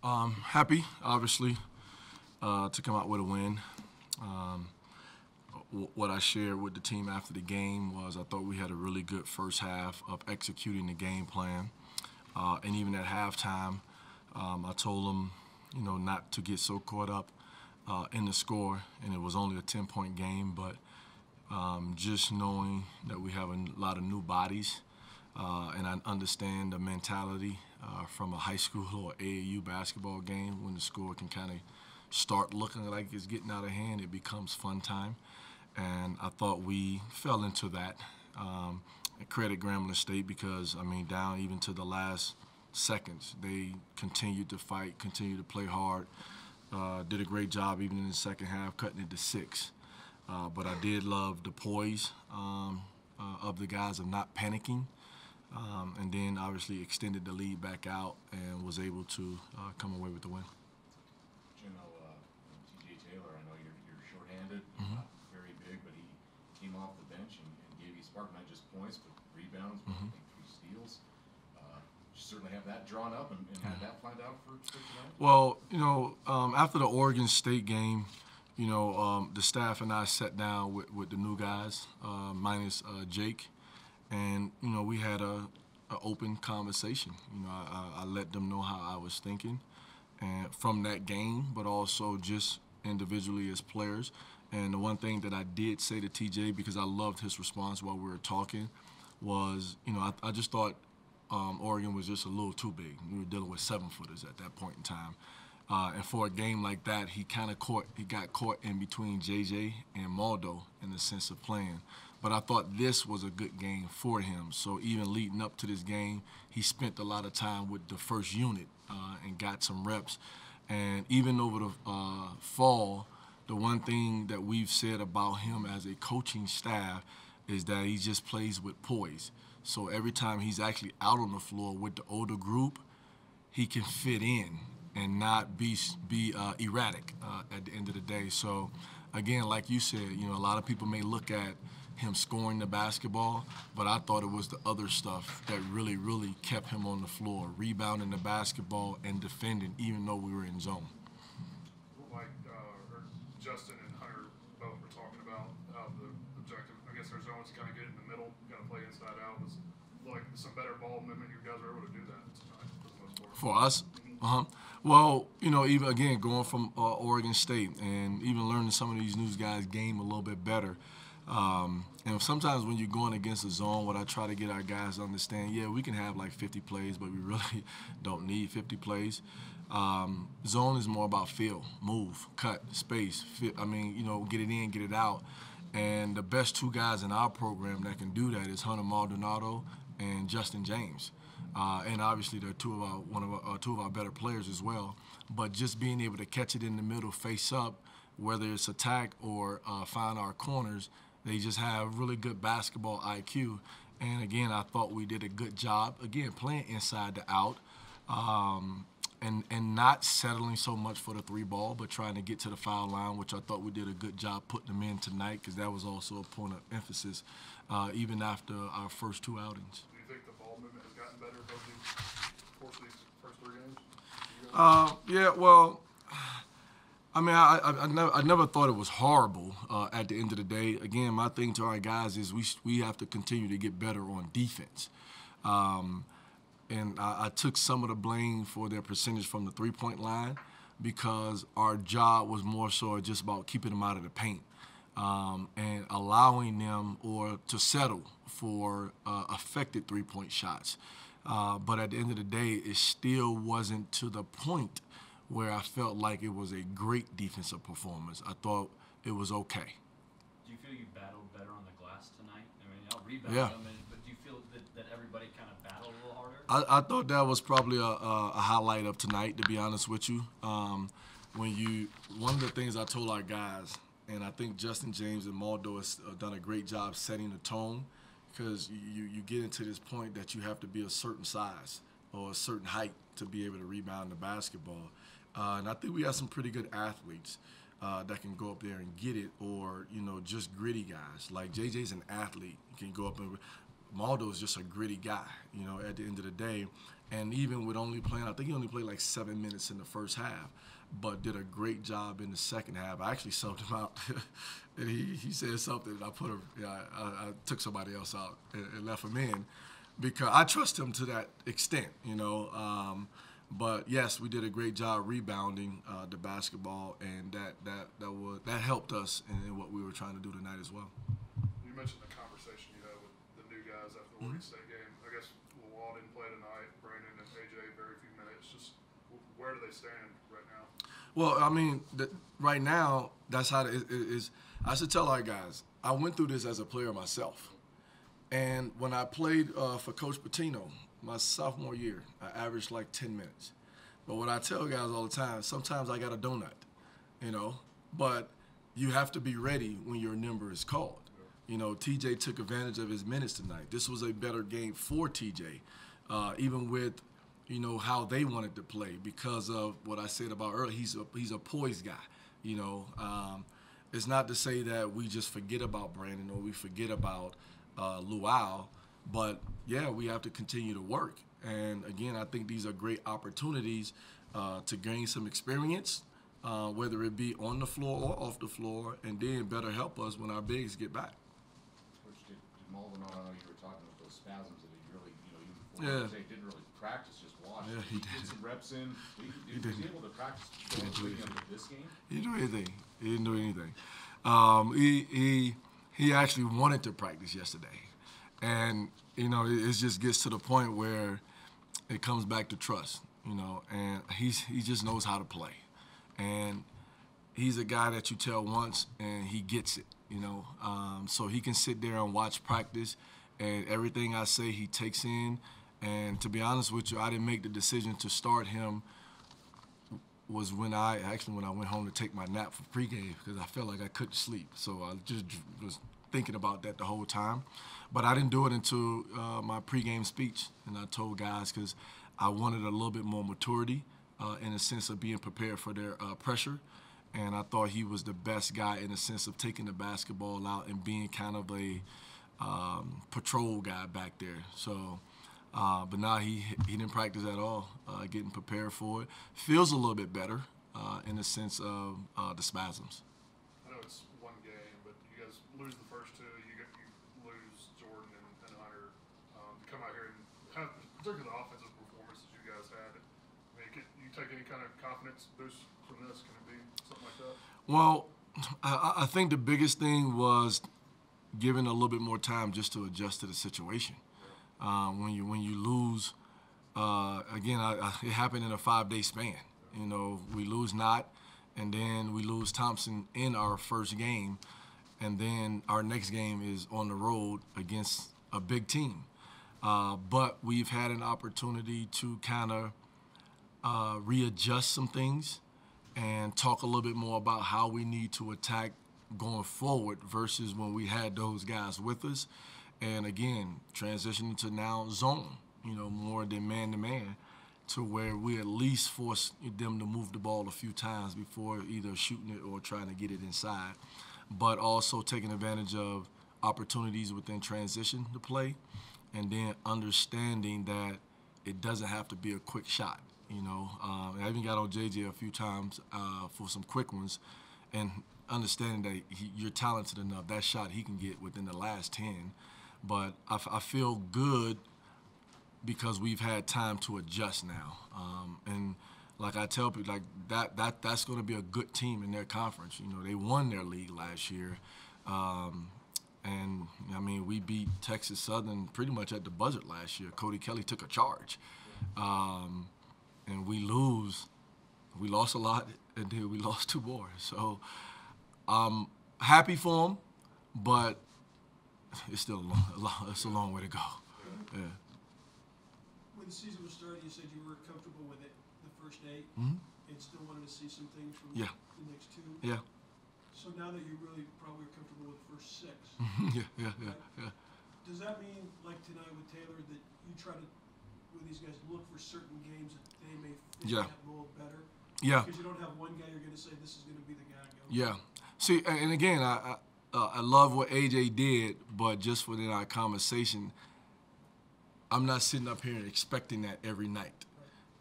Happy, obviously, to come out with a win. Um, what I shared with the team after the game was I thought we had a really good first half of executing the game plan. And even at halftime, I told them, not to get so caught up in the score, and it was only a 10-point game, but just knowing that we have a lot of new bodies, and I understand the mentality from a high school or AAU basketball game when the score can kind of start looking like it's getting out of hand, it becomes fun time. And I thought we fell into that. I credit Grambling State because, down even to the last seconds, they continued to fight, continued to play hard, did a great job even in the second half, cutting it to 6. But I did love the poise of the guys of not panicking, and then obviously extended the lead back out and was able to come away with the win. Jim, TJ Taylor, I know you're shorthanded, very big, but he came off the bench and gave you spark, not just points, but rebounds, I think 3 steals. You certainly have that drawn up and have that planned out for tonight? Well, after the Oregon State game, the staff and I sat down with the new guys, minus Jake, and we had a open conversation. I let them know how I was thinking, and from that game, but also just individually as players. And the one thing that I did say to TJ, because I loved his response while we were talking, was I just thought Oregon was just a little too big. We were dealing with 7-footers at that point in time. And for a game like that, he got caught in between JJ and Maldo in the sense of playing. But I thought this was a good game for him. So even leading up to this game, he spent a lot of time with the first unit and got some reps. And even over the fall, the one thing that we've said about him as a coaching staff is that he just plays with poise. So every time he's actually out on the floor with the older group, he can fit in and not be erratic at the end of the day. So, again, like you said, a lot of people may look at him scoring the basketball, but I thought it was the other stuff that really, really kept him on the floor, rebounding the basketball and defending, even though we were in zone. Like Justin and Hunter both were talking about the objective, I guess their zones kind of get in the middle, kind of play inside out. Was like some better ball movement. You guys were able to do that tonight for the most part. For us? Well, even again, going from Oregon State and even learning some of these new guys' game a little bit better. And sometimes when you're going against a zone, what I try to get our guys to understand, we can have like 50 plays, but we really don't need 50 plays. Zone is more about feel, move, cut, space. Get it in, get it out. And the best 2 guys in our program that can do that is Hunter Maldonado and Justin James. And obviously they're two of our better players as well. But just being able to catch it in the middle, face up, whether it's attack or find our corners, they just have really good basketball IQ. And again, I thought we did a good job, again, playing inside the out, and not settling so much for the 3 ball, but trying to get to the foul line, which I thought we did a good job putting them in tonight, because that was also a point of emphasis, even after our first 2 outings. Do you think the ball movement has gotten better over the course of these first 3 games? Well, I never thought it was horrible at the end of the day. Again, my thing to our guys is we have to continue to get better on defense. And I took some of the blame for their percentage from the 3-point line because our job was more so just about keeping them out of the paint and allowing them or to settle for effective 3-point shots. But at the end of the day, it still wasn't to the point where I felt like it was a great defensive performance. I thought it was okay. Do you feel you battled better on the glass tonight? I'll rebound them, but do you feel that everybody kind of battled a little harder? I thought that was probably a highlight of tonight, to be honest with you. One of the things I told our guys, and I think Justin James and Maldo has done a great job setting the tone, because you get into this point that you have to be a certain size or a certain height to be able to rebound the basketball. And I think we have some pretty good athletes that can go up there and get it, or just gritty guys. Like JJ's an athlete, he can go up and Maldo is just a gritty guy. At the end of the day, And even with only playing, I think he only played like 7 minutes in the first half, but did a great job in the second half. I actually subbed him out, and he said something, and I took somebody else out and left him in because I trust him to that extent, you know. But yes, we did a great job rebounding the basketball, and that helped us in what we were trying to do tonight as well. You mentioned the conversation you had with the new guys after the Oregon State game. I guess Lawal didn't play tonight. Brandon and AJ very few minutes. Just where do they stand right now? Well, I mean, right now that's how it is. I should tell our guys. I went through this as a player myself, and when I played for Coach Pitino, my sophomore year, I averaged like 10 minutes. But what I tell guys all the time, sometimes I got a donut, you know. But you have to be ready when your number is called. You know, TJ took advantage of his minutes tonight. This was a better game for TJ, even with, you know, how they wanted to play because of what I said about earlier. He's a poised guy, you know. It's not to say that we just forget about Brandon or we forget about Luau. But, yeah, we have to continue to work. And, again, I think these are great opportunities to gain some experience, whether it be on the floor or off the floor, and then better help us when our bigs get back. Coach, did Maldonado, I know you were talking about those spasms that he really, you know, even before didn't really practice, just watch. Yeah, he did. Did some reps in. He did. Was he able to practice going into this game? He didn't do anything. He didn't do anything. He actually wanted to practice yesterday. And, you know, it just gets to the point where it comes back to trust, you know, and he just knows how to play. And he's a guy that you tell once and he gets it, you know. So he can sit there and watch practice, and everything I say he takes in. And to be honest with you, I didn't make the decision to start him was when I went home to take my nap for pregame because I felt like I couldn't sleep. So I just was thinking about that the whole time. But I didn't do it until my pregame speech, and I told guys because I wanted a little bit more maturity in the sense of being prepared for their pressure, and I thought he was the best guy in the sense of taking the basketball out and being kind of a patrol guy back there. So, but now he didn't practice at all, getting prepared for it. Feels a little bit better in the sense of the spasms. I know it's one game, but you guys lose the first two. You lose Jordan and Hunter. Come out here and have, particularly the offensive performances you guys had. I mean, can you take any kind of confidence boost from this? Can it be something like that? Well, I think the biggest thing was giving a little bit more time just to adjust to the situation. When you lose, again, it happened in a 5-day span. You know, we lose Knott, and then we lose Thompson in our first game, and then our next game is on the road against a big team. But we've had an opportunity to kind of readjust some things and talk a little bit more about how we need to attack going forward versus when we had those guys with us. And again, transitioning to now zone, you know, more than man-to-man, to where we at least force them to move the ball a few times before either shooting it or trying to get it inside. But also taking advantage of opportunities within transition to play, and then understanding that it doesn't have to be a quick shot. You know, I even got on JJ a few times for some quick ones, and understanding that you're talented enough, that shot he can get within the last 10. But I feel good because we've had time to adjust now. And like I tell people, like that's going to be a good team in their conference. You know, they won their league last year. And, I mean, we beat Texas Southern pretty much at the buzzer last year. Cody Kelly took a charge. And we lost a lot, and then we lost 2 more. So I'm happy for them, but it's still a long way to go. Yeah. When the season was starting, you said you were comfortable with it the first 8 Mm-hmm. and still wanted to see some things from Yeah. the next 2. Yeah. So now that you really probably are comfortable with the first 6, Yeah. does that mean, like tonight with Taylor, that you try to, with these guys, look for certain games that they may fit Yeah. that mold better? Yeah. Because you don't have one guy you're going to say, this is going to be the guy. Yeah. See, and again, I love what AJ did, but just within our conversation, I'm not sitting up here and expecting that every night.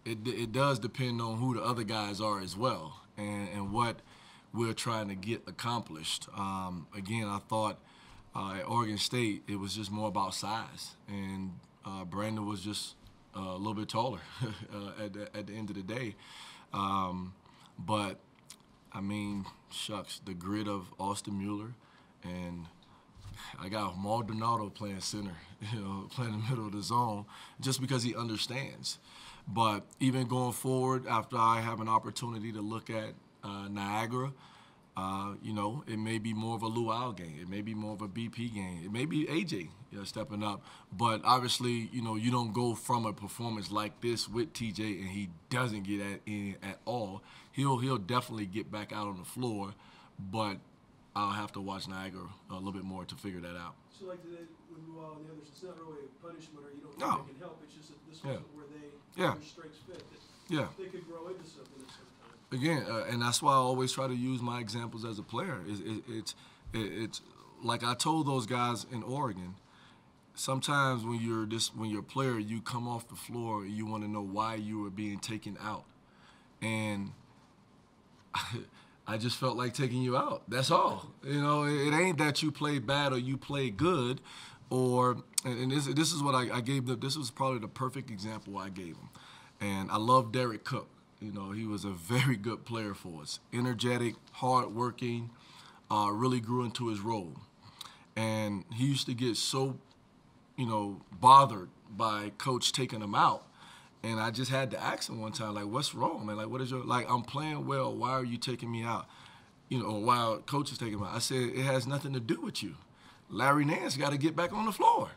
It does depend on who the other guys are as well, and what we're trying to get accomplished. Again, I thought at Oregon State it was just more about size, and Brandon was just a little bit taller at the end of the day. But I mean, shucks, the grit of Austin Mueller, and I got Maldonado playing center, playing in the middle of the zone, just because he understands. But even going forward, after I have an opportunity to look at Niagara, it may be more of a Luau game. It may be more of a BP game. It may be AJ stepping up. But obviously, you don't go from a performance like this with TJ and he doesn't get in at all. He'll definitely get back out on the floor, but I'll have to watch Niagara a little bit more to figure that out. So like today with Luau and the others, it's not really a punishment or you don't No. think they can help. It's just that this wasn't where their strengths fit. That they could grow into something at some time. Again, and that's why I always try to use my examples as a player. It's like I told those guys in Oregon. Sometimes when you're a player, you come off the floor and you want to know why you were being taken out, and I just felt like taking you out. That's all. It ain't that you play bad or you play good, and this is what I gave them. This was probably the perfect example I gave them, and I love Derek Cook. He was a very good player for us. Energetic, hardworking, really grew into his role. And he used to get so, bothered by coach taking him out. And I just had to ask him one time, like, what's wrong, man? Like, what is I'm playing well. Why are you taking me out? While coach is taking me out. I said, it has nothing to do with you. Larry Nance got to get back on the floor.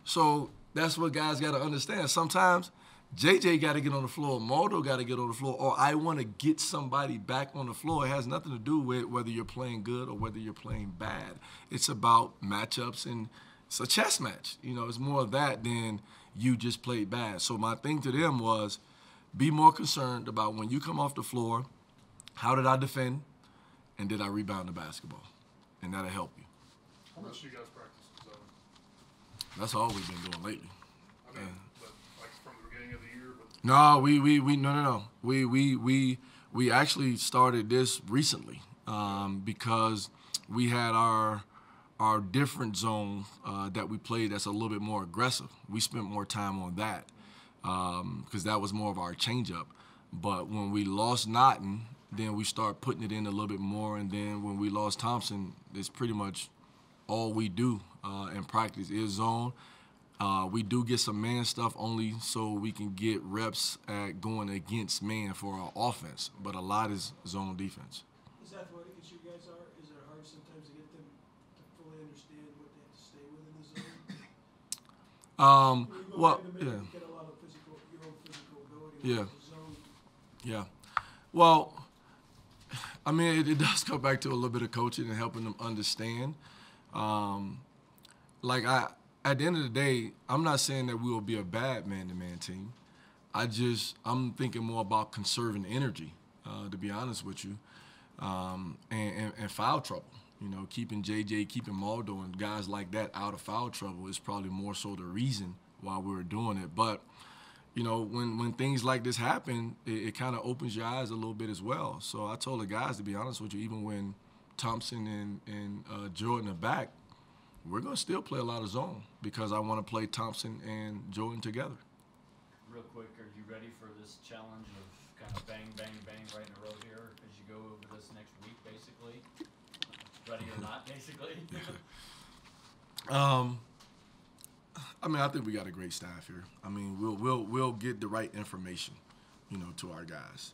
So that's what guys got to understand. Sometimes JJ got to get on the floor, Maldo got to get on the floor, or I want to get somebody back on the floor. It has nothing to do with whether you're playing good or whether you're playing bad. It's about matchups, and it's a chess match. It's more of that than you just played bad. So my thing to them was be more concerned about when you come off the floor, how did I defend, and did I rebound the basketball? And that'll help you. How much do you guys practice in zone? That's all we've been doing lately. I mean, but like from the beginning of the year? But No, we actually started this recently because we had our different zone that we played that's a little bit more aggressive. We spent more time on that because that was more of our changeup. But when we lost Naughton, then we start putting it in a little bit more, and then when we lost Thompson, it's pretty much all we do in practice is zone. We do get some man stuff only so we can get reps at going against man for our offense, but a lot is zone defense. As athletic as you guys are, is it hard sometimes to get them to fully understand what they have to stay with in the zone? You get a lot of your own physical ability in the zone. Yeah. Well, I mean, it does go back to a little bit of coaching and helping them understand. At the end of the day, I'm not saying that we will be a bad man-to-man team. I'm thinking more about conserving energy, to be honest with you, and foul trouble. Keeping JJ, keeping Maldo, and guys like that out of foul trouble is probably more so the reason why we were doing it. But when things like this happen, it kind of opens your eyes a little bit as well. So I told the guys, to be honest with you, even when Thompson and Jordan are back, we're going to still play a lot of zone because I want to play Thompson and Jordan together. Real quick, are you ready for this challenge of kind of bang, bang, bang right in a row here as you go over this next week, basically? Ready or not, basically? I think we got a great staff here. We'll get the right information, to our guys.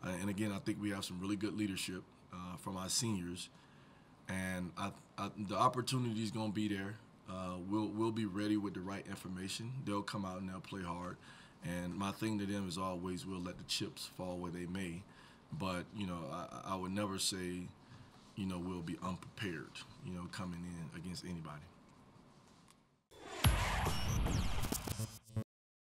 And again, I think we have some really good leadership from our seniors. And the opportunity is going to be there. We'll be ready with the right information. They'll come out and they'll play hard. And my thing to them is always we'll let the chips fall where they may. But, I would never say, we'll be unprepared, coming in against anybody.